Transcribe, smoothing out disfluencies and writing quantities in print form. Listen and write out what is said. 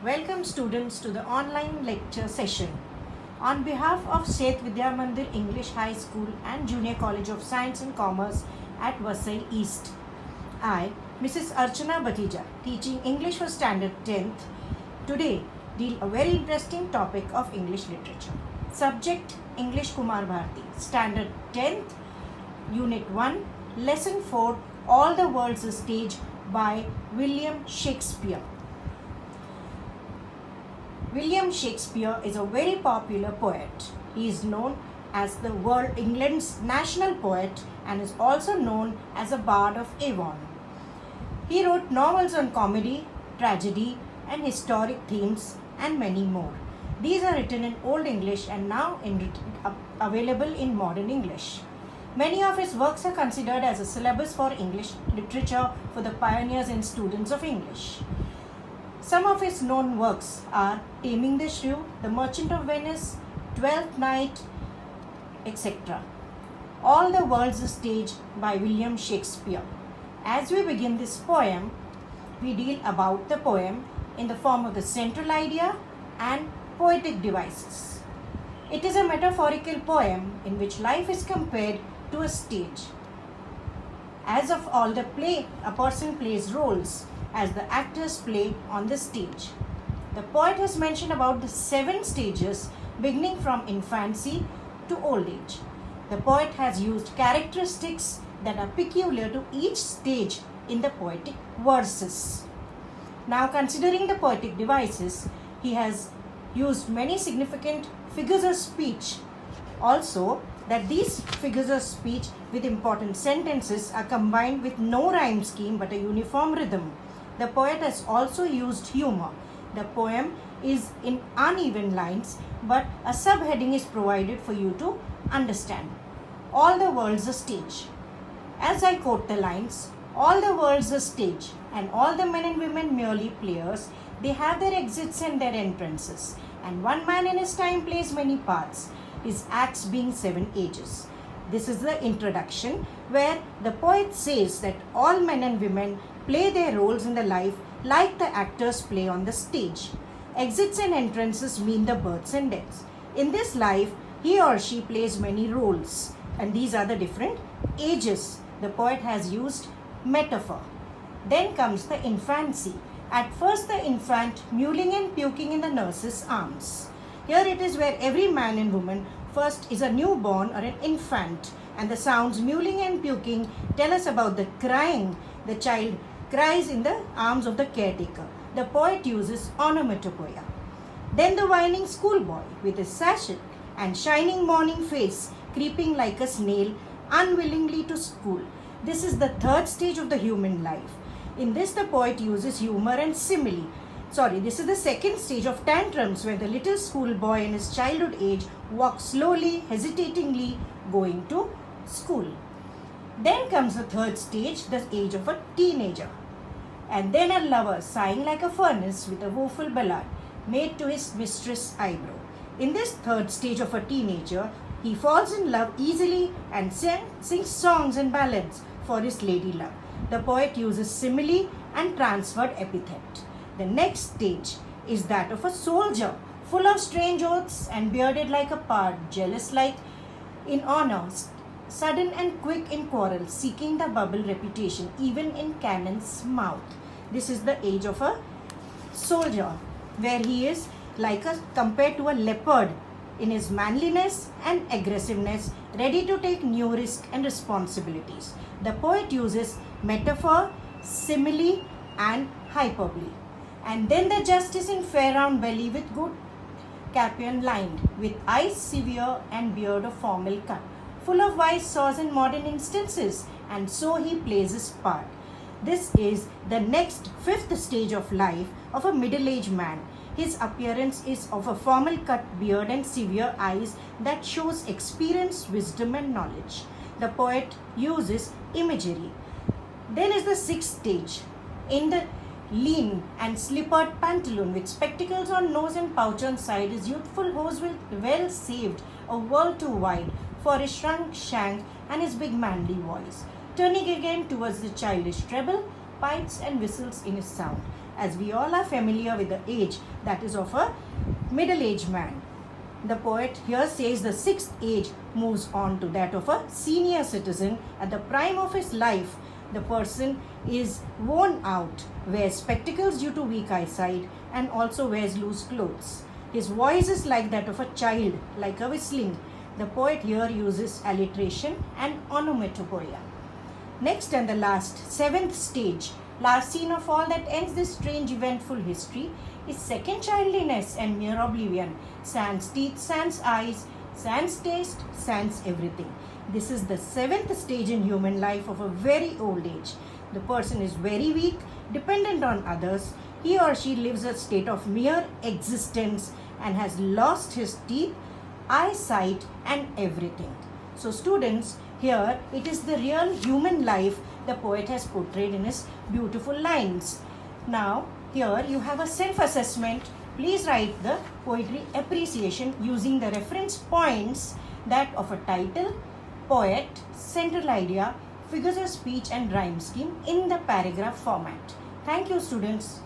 Welcome students to the online lecture session. On behalf of Seth Vidya Mandir English High School and Junior College of Science and Commerce at Vasai East, I, Mrs. Archana Batija, teaching English for Standard 10th, today deal a very interesting topic of English literature. Subject English Kumar Bharati, Standard 10th, Unit 1, Lesson 4, All the World's a Stage by William Shakespeare. William Shakespeare is a very popular poet. He is known as the world England's national poet and is also known as a bard of Avon. He wrote novels on comedy, tragedy, and historic themes and many more. These are written in Old English and now available in modern English. Many of his works are considered as a syllabus for English literature for the pioneers and students of English. Some of his known works are Taming the Shrew, The Merchant of Venice, Twelfth Night, etc. All the World's a Stage by William Shakespeare. As we begin this poem, we deal about the poem in the form of the central idea and poetic devices. It is a metaphorical poem in which life is compared to a stage. As of all the play, a person plays roles as the actors play on the stage. The poet has mentioned about the 7 stages beginning from infancy to old age. The poet has used characteristics that are peculiar to each stage in the poetic verses. Now, considering the poetic devices, he has used many significant figures of speech. Also, that these figures of speech with important sentences are combined with no rhyme scheme but a uniform rhythm. The poet has also used humor. The poem is in uneven lines, but a subheading is provided for you to understand. All the world's a stage. As I quote the lines, all the world's a stage, and all the men and women merely players. They have their exits and their entrances, and one man in his time plays many parts, his acts being 7 ages. This is the introduction where the poet says that all men and women play their roles in the life like the actors play on the stage. Exits and entrances mean the births and deaths. In this life, he or she plays many roles, and these are the different ages. The poet has used metaphor. Then comes the infancy. At first, the infant mewling and puking in the nurse's arms. Here it is where every man and woman first is a newborn or an infant, and the sounds mewling and puking tell us about the crying. The child cries in the arms of the caretaker. The poet uses onomatopoeia. Then the whining schoolboy with his sachet and shining morning face creeping like a snail unwillingly to school. This is the 3rd stage of the human life. In this, the poet uses humor and simile. This is the 2nd stage of tantrums, where the little schoolboy in his childhood age walks slowly, hesitatingly, going to school. Then comes the 3rd stage, the age of a teenager. And then a lover sighing like a furnace with a woeful ballad made to his mistress' eyebrow. In this 3rd stage of a teenager, he falls in love easily and sings songs and ballads for his lady love. The poet uses simile and transferred epithet. The next stage is that of a soldier, full of strange oaths and bearded like a pard, jealous like in honor, sudden and quick in quarrel, seeking the bubble reputation even in cannon's mouth. This is the age of a soldier, where he is compared to a leopard in his manliness and aggressiveness, ready to take new risks and responsibilities. The poet uses metaphor, simile, and hyperbole. And then the justice in fair round belly with good capian lined, with eyes severe and beard of formal cut, full of wise saws and modern instances, and so he plays his part. This is the next 5th stage of life of a middle-aged man. His appearance is of a formal cut beard and severe eyes that shows experience, wisdom and knowledge. The poet uses imagery. Then is the 6th stage. In the lean and slippered pantaloon with spectacles on nose and pouch on side, his youthful hose well saved a world too wide for his shrunk shank and his big manly voice. Turning again towards the childish treble, pipes and whistles in his sound. as we all are familiar with the age that is of a middle-aged man. The poet here says the sixth age moves on to that of a senior citizen. At the prime of his life, the person is worn out, wears spectacles due to weak eyesight, and also wears loose clothes. His voice is like that of a child, like a whistling. The poet here uses alliteration and onomatopoeia. Next and the last, seventh stage, last scene of all that ends this strange eventful history, is second childliness and mere oblivion. Sans teeth, sans eyes, sans taste, sans everything. This is the seventh stage in human life of a very old age. The person is very weak, dependent on others. He or she lives a state of mere existence and has lost his teeth, eyesight, and everything. So students, here it is the real human life the poet has portrayed in his beautiful lines. Now, here you have a self-assessment. Please write the poetry appreciation using the reference points that of a title, poet, central idea, figures of speech and rhyme scheme in the paragraph format. Thank you, students.